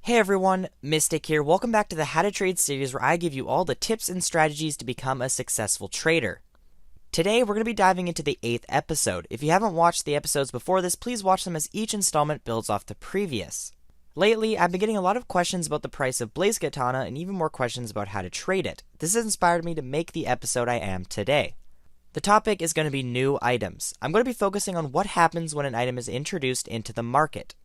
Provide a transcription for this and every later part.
Hey everyone, Mistik here. Welcome back to the How to Trade series where I give you all the tips and strategies to become a successful trader. Today we're going to be diving into the 8th episode. If you haven't watched the episodes before this, please watch them as each installment builds off the previous. Lately, I've been getting a lot of questions about the price of Blaze Katana and even more questions about how to trade it. This has inspired me to make the episode I am today. The topic is going to be new items. I'm going to be focusing on what happens when an item is introduced into the market.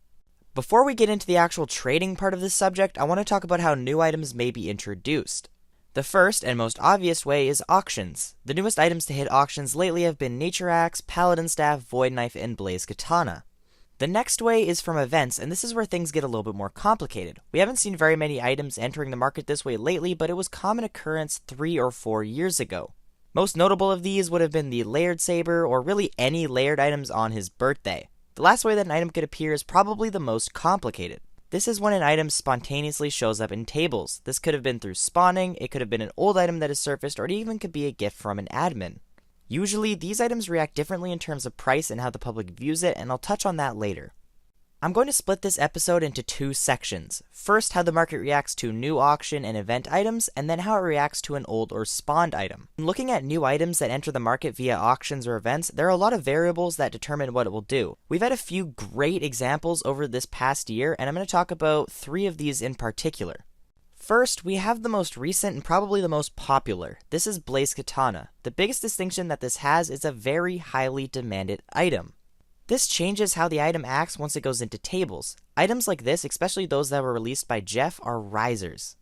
Before we get into the actual trading part of this subject, I want to talk about how new items may be introduced. The first and most obvious way is auctions. The newest items to hit auctions lately have been Nature Axe, Paladin Staff, Void Knife, and Blaze Katana. The next way is from events, and this is where things get a little bit more complicated. We haven't seen very many items entering the market this way lately, but it was common occurrence 3 or 4 years ago. Most notable of these would have been the Layered Saber, or really any layered items on his birthday. The last way that an item could appear is probably the most complicated. This is when an item spontaneously shows up in tables. This could have been through spawning, it could have been an old item that has surfaced, or it even could be a gift from an admin. Usually, these items react differently in terms of price and how the public views it, and I'll touch on that later. I'm going to split this episode into 2 sections. First, how the market reacts to new auction and event items, and then how it reacts to an old or spawned item. When looking at new items that enter the market via auctions or events, there are a lot of variables that determine what it will do. We've had a few great examples over this past year, and I'm going to talk about 3 of these in particular. First, we have the most recent and probably the most popular. This is Blaze Katana. The biggest distinction that this has is a very highly demanded item. This changes how the item acts once it goes into tables. Items like this, especially those that were released by Jeff, are risers.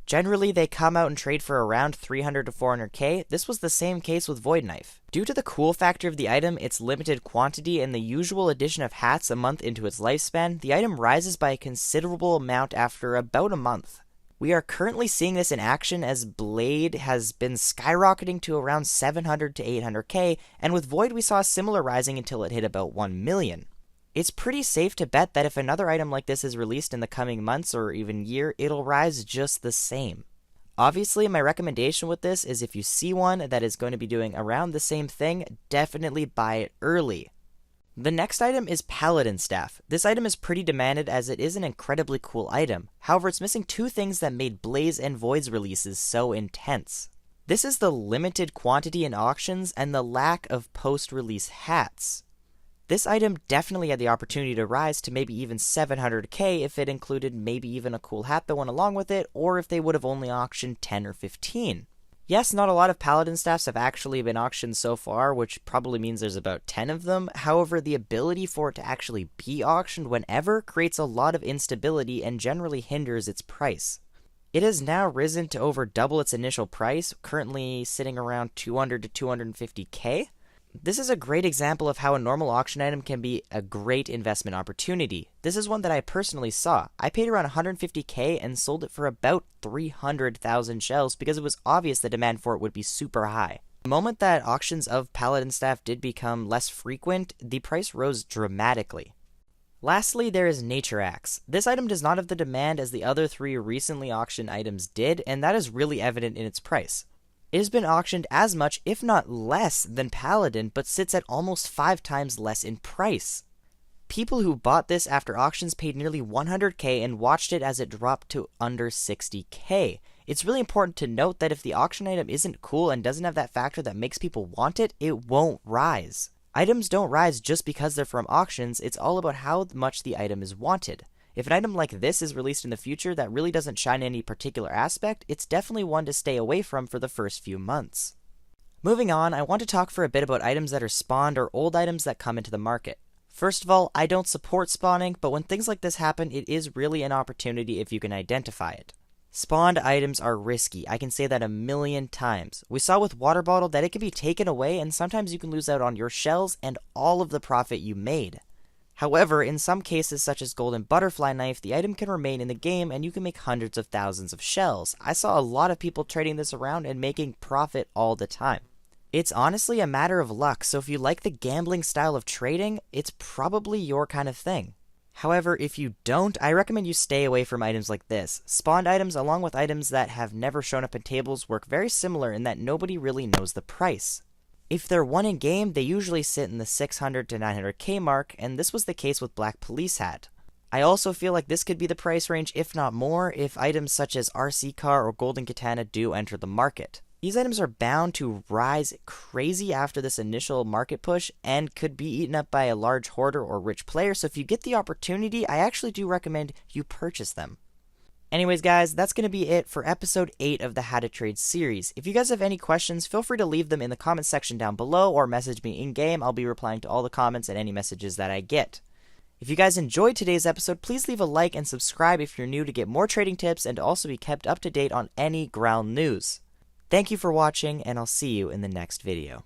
Generally, they come out and trade for around 300 to 400k. This was the same case with Void Knife. Due to the cool factor of the item, its limited quantity, and the usual addition of hats a month into its lifespan, the item rises by a considerable amount after about a month. We are currently seeing this in action as Blade has been skyrocketing to around 700 to 800k, and with Void we saw a similar rising until it hit about 1 million. It's pretty safe to bet that if another item like this is released in the coming months or even year, it'll rise just the same. Obviously, my recommendation with this is if you see one that is going to be doing around the same thing, definitely buy it early. The next item is Paladin Staff. This item is pretty demanded as it is an incredibly cool item. However, it's missing 2 things that made Blaze and Void's releases so intense. This is the limited quantity in auctions and the lack of post-release hats. This item definitely had the opportunity to rise to maybe even 700k if it included maybe even a cool hat that went along with it, or if they would have only auctioned 10 or 15. Yes, not a lot of Paladin Staffs have actually been auctioned so far, which probably means there's about 10 of them. However, the ability for it to actually be auctioned whenever creates a lot of instability and generally hinders its price. It has now risen to over double its initial price, currently sitting around 200 to 250k. This is a great example of how a normal auction item can be a great investment opportunity. This is one that I personally saw. I paid around 150k and sold it for about 300,000 shells because it was obvious the demand for it would be super high. The moment that auctions of Paladin Staff did become less frequent, the price rose dramatically. Lastly, there is Nature Axe. This item does not have the demand as the other 3 recently auctioned items did, and that is really evident in its price. It has been auctioned as much, if not less, than Paladin, but sits at almost 5 times less in price. People who bought this after auctions paid nearly 100k and watched it as it dropped to under 60k. It's really important to note that if the auction item isn't cool and doesn't have that factor that makes people want it, it won't rise. Items don't rise just because they're from auctions, it's all about how much the item is wanted. If an item like this is released in the future that really doesn't shine any particular aspect, it's definitely one to stay away from for the first few months. Moving on, I want to talk for a bit about items that are spawned or old items that come into the market. First of all, I don't support spawning, but when things like this happen, it is really an opportunity if you can identify it. Spawned items are risky, I can say that a million times. We saw with Water Bottle that it can be taken away and sometimes you can lose out on your shells and all of the profit you made. However, in some cases such as Golden Butterfly Knife, the item can remain in the game and you can make hundreds of thousands of shells. I saw a lot of people trading this around and making profit all the time. It's honestly a matter of luck, so if you like the gambling style of trading, it's probably your kind of thing. However, if you don't, I recommend you stay away from items like this. Spawned items along with items that have never shown up in tables work very similar in that nobody really knows the price. If they're one in game, they usually sit in the 600 to 900k mark, and this was the case with Black Police Hat. I also feel like this could be the price range, if not more, if items such as RC Car or Golden Katana do enter the market. These items are bound to rise crazy after this initial market push and could be eaten up by a large hoarder or rich player, so if you get the opportunity, I actually do recommend you purchase them. Anyways, guys, that's going to be it for episode 8 of the How to Trade series. If you guys have any questions, feel free to leave them in the comment section down below or message me in-game. I'll be replying to all the comments and any messages that I get. If you guys enjoyed today's episode, please leave a like and subscribe if you're new to get more trading tips and to also be kept up to date on any Graal news. Thank you for watching, and I'll see you in the next video.